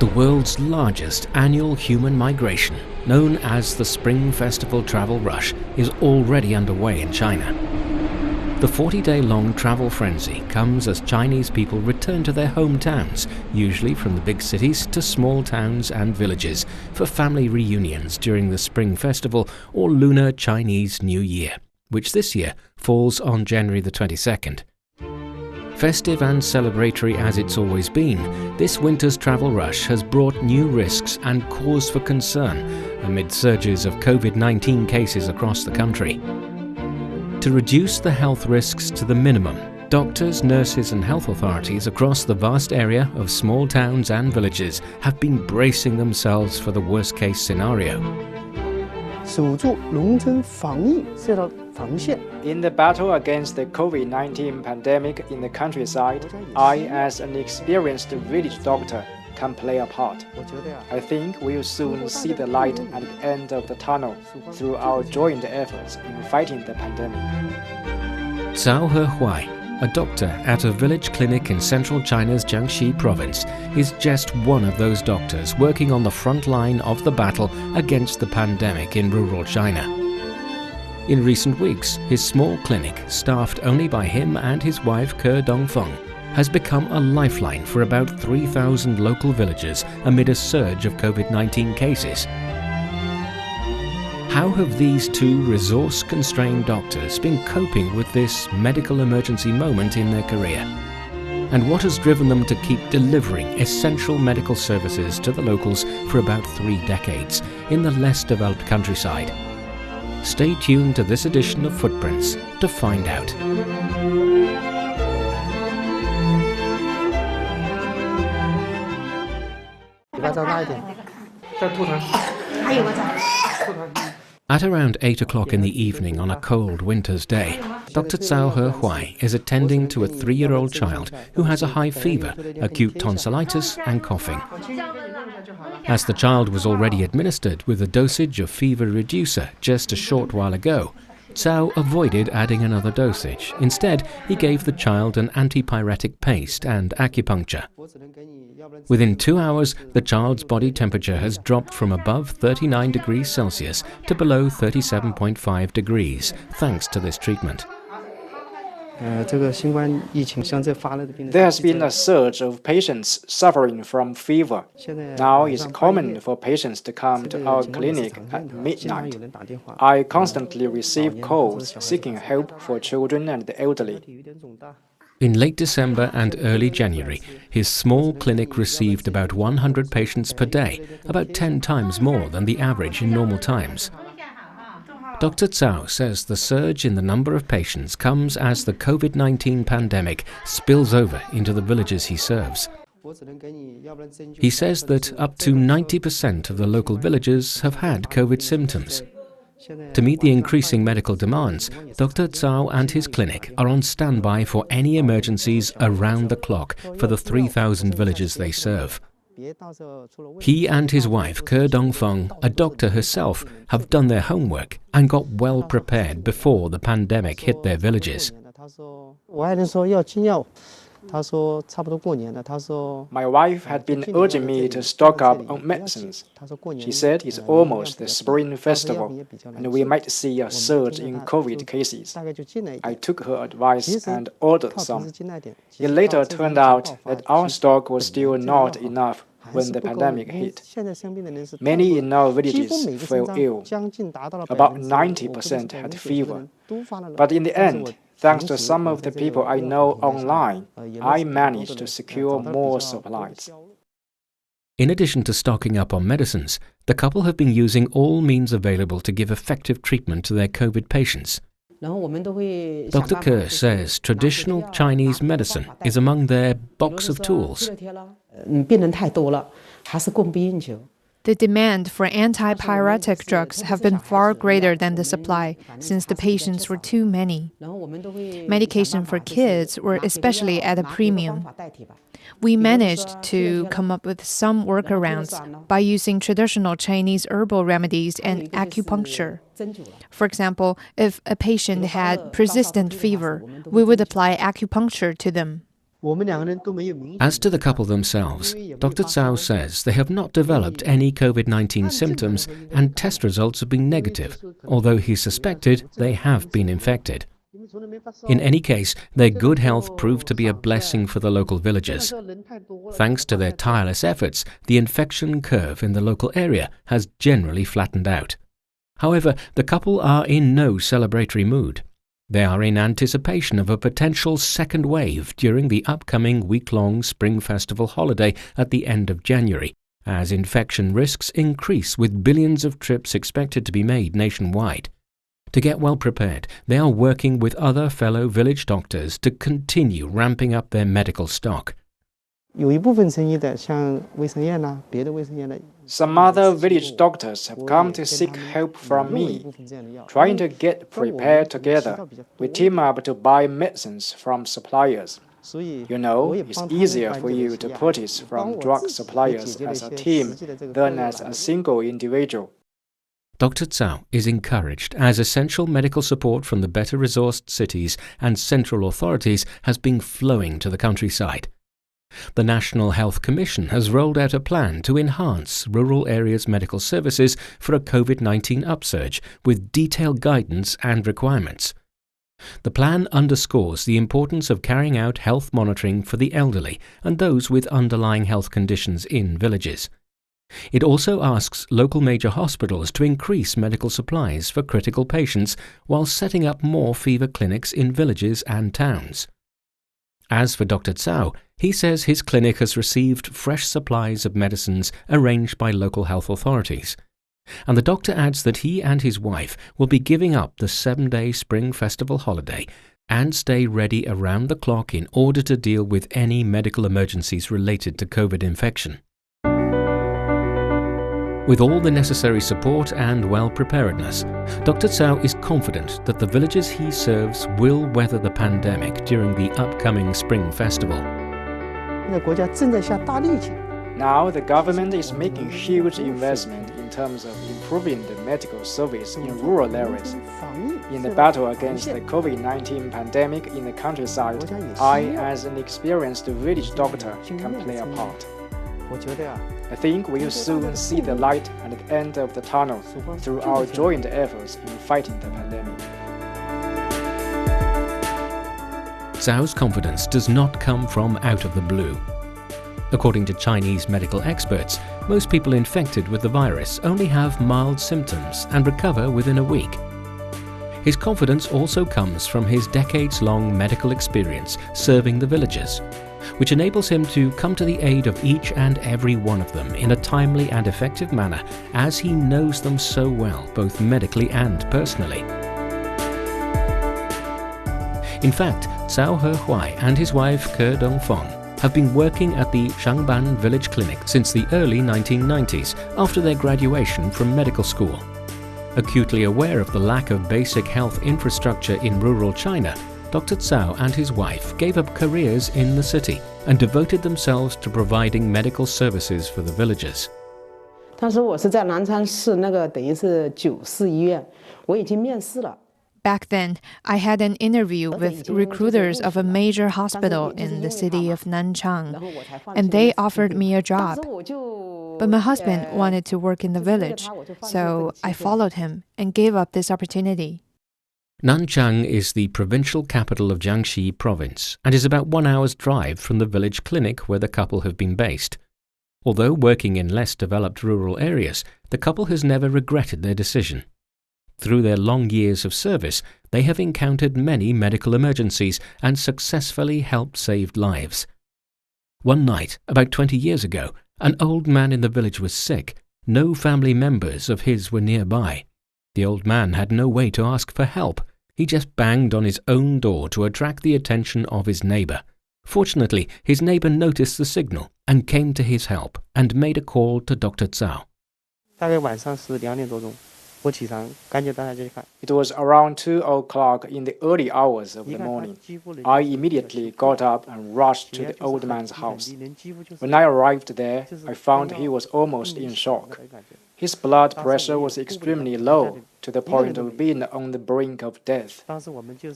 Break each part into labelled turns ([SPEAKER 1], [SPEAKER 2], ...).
[SPEAKER 1] The world's largest annual human migration, known as the Spring Festival Travel Rush, is already underway in China. The 40-day-long travel frenzy comes as Chinese people return to their hometowns, usually from the big cities to small towns and villages, for family reunions during the Spring Festival or Lunar Chinese New Year, which this year falls on January the 22nd. Festive and celebratory as it's always been, this winter's travel rush has brought new risks and cause for concern amid surges of COVID-19 cases across the country. To reduce the health risks to the minimum, doctors, nurses and health authorities across the vast area of small towns and villages have been bracing themselves for the worst-case scenario.
[SPEAKER 2] In the battle against the COVID-19 pandemic in the countryside, I, as an experienced village doctor, can play a part. I think we'll soon see the light at the end of the tunnel through our joint efforts in fighting the pandemic.
[SPEAKER 1] Hehuai, a doctor at a village clinic in central China's Jiangxi province, is just one of those doctors working on the front line of the battle against the pandemic in rural China. In recent weeks, his small clinic, staffed only by him and his wife Dongfeng, has become a lifeline for about 3,000 local villagers amid a surge of COVID-19 cases. How have these two resource-constrained doctors been coping with this medical emergency moment in their career? And what has driven them to keep delivering essential medical services to the locals for about 3 decades in the less developed countryside? Stay tuned to this edition of Footprints to find out. At around 8 o'clock in the evening on a cold winter's day, Dr. Hehuai is attending to a 3-year-old child who has a high fever, acute tonsillitis and coughing. As the child was already administered with a dosage of fever reducer just a short while ago, Cao avoided adding another dosage. Instead, he gave the child an antipyretic paste and acupuncture. Within 2 hours, the child's body temperature has dropped from above 39 degrees Celsius to below 37.5 degrees, thanks to this treatment.
[SPEAKER 2] There has been a surge of patients suffering from fever. Now it's common for patients to come to our clinic at midnight. I constantly receive calls seeking help for children and the elderly.
[SPEAKER 1] In late December and early January, his small clinic received about 100 patients per day, about 10 times more than the average in normal times. Dr. Cao says the surge in the number of patients comes as the COVID-19 pandemic spills over into the villages he serves. He says that up to 90% of the local villagers have had COVID symptoms. To meet the increasing medical demands, Dr. Cao and his clinic are on standby for any emergencies around the clock for the 3,000 villages they serve. He and his wife, Dongfeng, a doctor herself, have done their homework and got well prepared before the pandemic hit their villages.
[SPEAKER 2] My wife had been urging me to stock up on medicines. She said it's almost the Spring Festival, and we might see a surge in COVID cases. I took her advice and ordered some. It later turned out that our stock was still not enough when the pandemic hit. Many in our villages fell ill. About 90% had fever. But in the end, thanks to some of the people I know online, I managed to secure more supplies.
[SPEAKER 1] In addition to stocking up on medicines, the couple have been using all means available to give effective treatment to their COVID patients. Dr. Ke says traditional Chinese medicine is among their box of tools.
[SPEAKER 3] The demand for antipyretic drugs have been far greater than the supply, since the patients were too many. Medication for kids were especially at a premium. We managed to come up with some workarounds by using traditional Chinese herbal remedies and acupuncture. For example, if a patient had persistent fever, we would apply acupuncture to them.
[SPEAKER 1] As to the couple themselves, Dr. Cao says they have not developed any COVID-19 symptoms and test results have been negative, although he suspected they have been infected. In any case, their good health proved to be a blessing for the local villagers. Thanks to their tireless efforts, the infection curve in the local area has generally flattened out. However, the couple are in no celebratory mood. They are in anticipation of a potential second wave during the upcoming week-long Spring Festival holiday at the end of January, as infection risks increase with billions of trips expected to be made nationwide. To get well prepared, they are working with other fellow village doctors to continue ramping up their medical stock.
[SPEAKER 2] Some other village doctors have come to seek help from me. Trying to get prepared together, we team up to buy medicines from suppliers. You know, it's easier for you to purchase from drug suppliers as a team than as a single individual.
[SPEAKER 1] Dr. Cao is encouraged as essential medical support from the better-resourced cities and central authorities has been flowing to the countryside. The National Health Commission has rolled out a plan to enhance rural areas' medical services for a COVID-19 upsurge with detailed guidance and requirements. The plan underscores the importance of carrying out health monitoring for the elderly and those with underlying health conditions in villages. It also asks local major hospitals to increase medical supplies for critical patients while setting up more fever clinics in villages and towns. As for Dr. Cao, he says his clinic has received fresh supplies of medicines arranged by local health authorities. And the doctor adds that he and his wife will be giving up the 7-day Spring Festival holiday and stay ready around the clock in order to deal with any medical emergencies related to COVID infection. With all the necessary support and well-preparedness, Dr. Cao is confident that the villages he serves will weather the pandemic during the upcoming Spring Festival.
[SPEAKER 2] Now the government is making huge investment in terms of improving the medical service in rural areas. In the battle against the COVID-19 pandemic in the countryside, I, as an experienced village doctor, can play a part. I think we will soon see the light at the end of the tunnel through our joint efforts in fighting the pandemic.
[SPEAKER 1] Cao's confidence does not come from out of the blue. According to Chinese medical experts, most people infected with the virus only have mild symptoms and recover within a week. His confidence also comes from his decades-long medical experience serving the villagers, which enables him to come to the aid of each and every one of them in a timely and effective manner, as he knows them so well, both medically and personally. In fact, Cao Hehuai and his wife Dongfeng have been working at the Shangban village clinic since the early 1990s after their graduation from medical school. Acutely aware of the lack of basic health infrastructure in rural China, Dr. Cao and his wife gave up careers in the city and devoted themselves to providing medical services for the villagers.
[SPEAKER 3] Back then, I had an interview with recruiters of a major hospital in the city of Nanchang, and they offered me a job. But my husband wanted to work in the village, so I followed him and gave up this opportunity.
[SPEAKER 1] Nanchang is the provincial capital of Jiangxi province and is about 1 hour's drive from the village clinic where the couple have been based. Although working in less developed rural areas, the couple has never regretted their decision. Through their long years of service, they have encountered many medical emergencies and successfully helped save lives. One night, about 20 years ago, an old man in the village was sick. No family members of his were nearby. The old man had no way to ask for help. He just banged on his own door to attract the attention of his neighbor. Fortunately, his neighbor noticed the signal and came to his help and made a call to Dr. Cao.
[SPEAKER 2] It was around 2 o'clock in the early hours of the morning. I immediately got up and rushed to the old man's house. When I arrived there, I found he was almost in shock. His blood pressure was extremely low, to the point of being on the brink of death.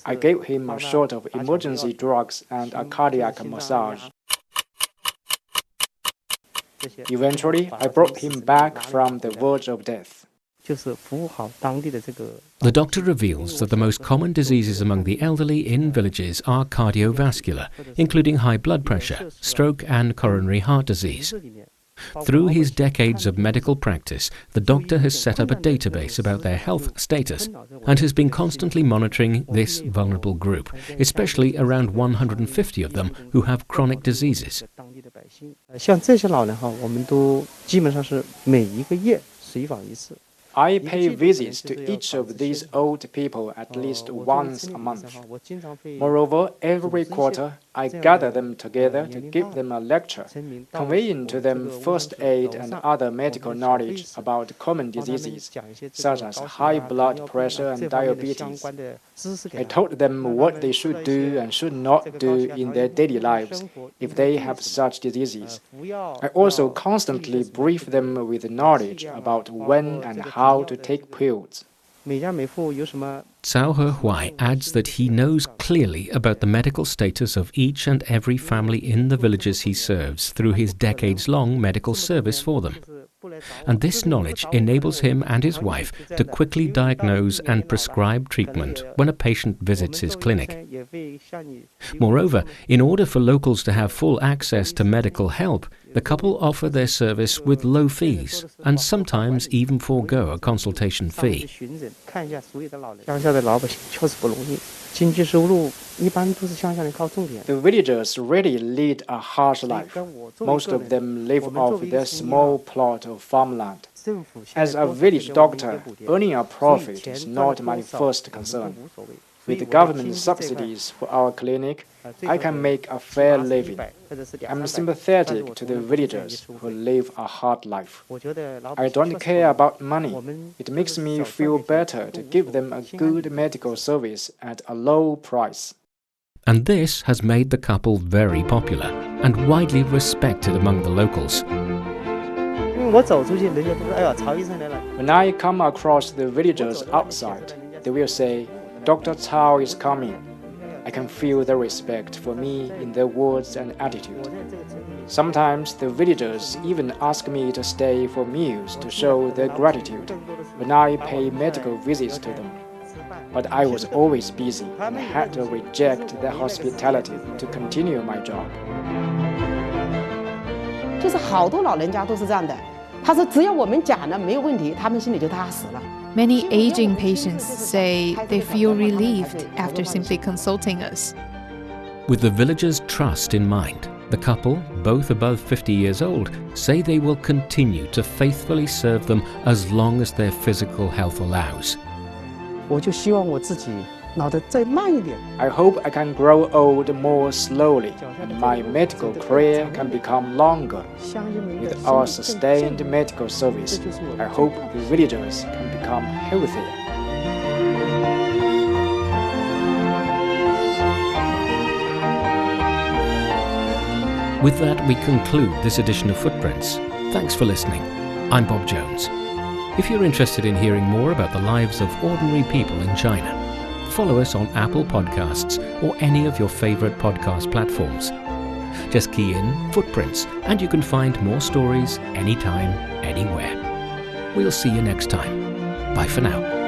[SPEAKER 2] I gave him a shot of emergency drugs and a cardiac massage. Eventually, I brought him back from the verge of death.
[SPEAKER 1] The doctor reveals that the most common diseases among the elderly in villages are cardiovascular, including high blood pressure, stroke and coronary heart disease. Through his decades of medical practice, the doctor has set up a database about their health status and has been constantly monitoring this vulnerable group, especially around 150 of them who have chronic diseases.
[SPEAKER 2] I pay visits to each of these old people at least once a month. Moreover, every quarter, I gather them together to give them a lecture, conveying to them first aid and other medical knowledge about common diseases, such as high blood pressure and diabetes. I told them what they should do and should not do in their daily lives if they have such diseases. I also constantly brief them with knowledge about when and how to take pills.
[SPEAKER 1] Hehuai adds that he knows clearly about the medical status of each and every family in the villages he serves through his decades-long medical service for them. And this knowledge enables him and his wife to quickly diagnose and prescribe treatment when a patient visits his clinic. Moreover, in order for locals to have full access to medical help, the couple offer their service with low fees and sometimes even forego a consultation fee.
[SPEAKER 2] The villagers really lead a harsh life. Most of them live off their small plot of farmland. As a village doctor, earning a profit is not my first concern. With government subsidies for our clinic, I can make a fair living. I'm sympathetic to the villagers who live a hard life. I don't care about money. It makes me feel better to give them a good medical service at a low price.
[SPEAKER 1] And this has made the couple very popular and widely respected among the locals.
[SPEAKER 2] When I come across the villagers outside, they will say, "Dr. Cao is coming." I can feel the respect for me in their words and attitude. Sometimes the villagers even ask me to stay for meals to show their gratitude when I pay medical visits to them. But I was always busy and had to reject their hospitality to continue my job.
[SPEAKER 3] Many aging patients say they feel relieved after simply consulting us.
[SPEAKER 1] With the villagers' trust in mind, the couple, both above 50 years old, say they will continue to faithfully serve them as long as their physical health allows.
[SPEAKER 2] I hope I can grow old more slowly and my medical career can become longer. With our sustained medical service, I hope the villagers can become healthier.
[SPEAKER 1] With that, we conclude this edition of Footprints. Thanks for listening. I'm Bob Jones. If you're interested in hearing more about the lives of ordinary people in China, follow us on Apple Podcasts or any of your favorite podcast platforms. Just key in Footprints and you can find more stories anytime, anywhere. We'll see you next time. Bye for now.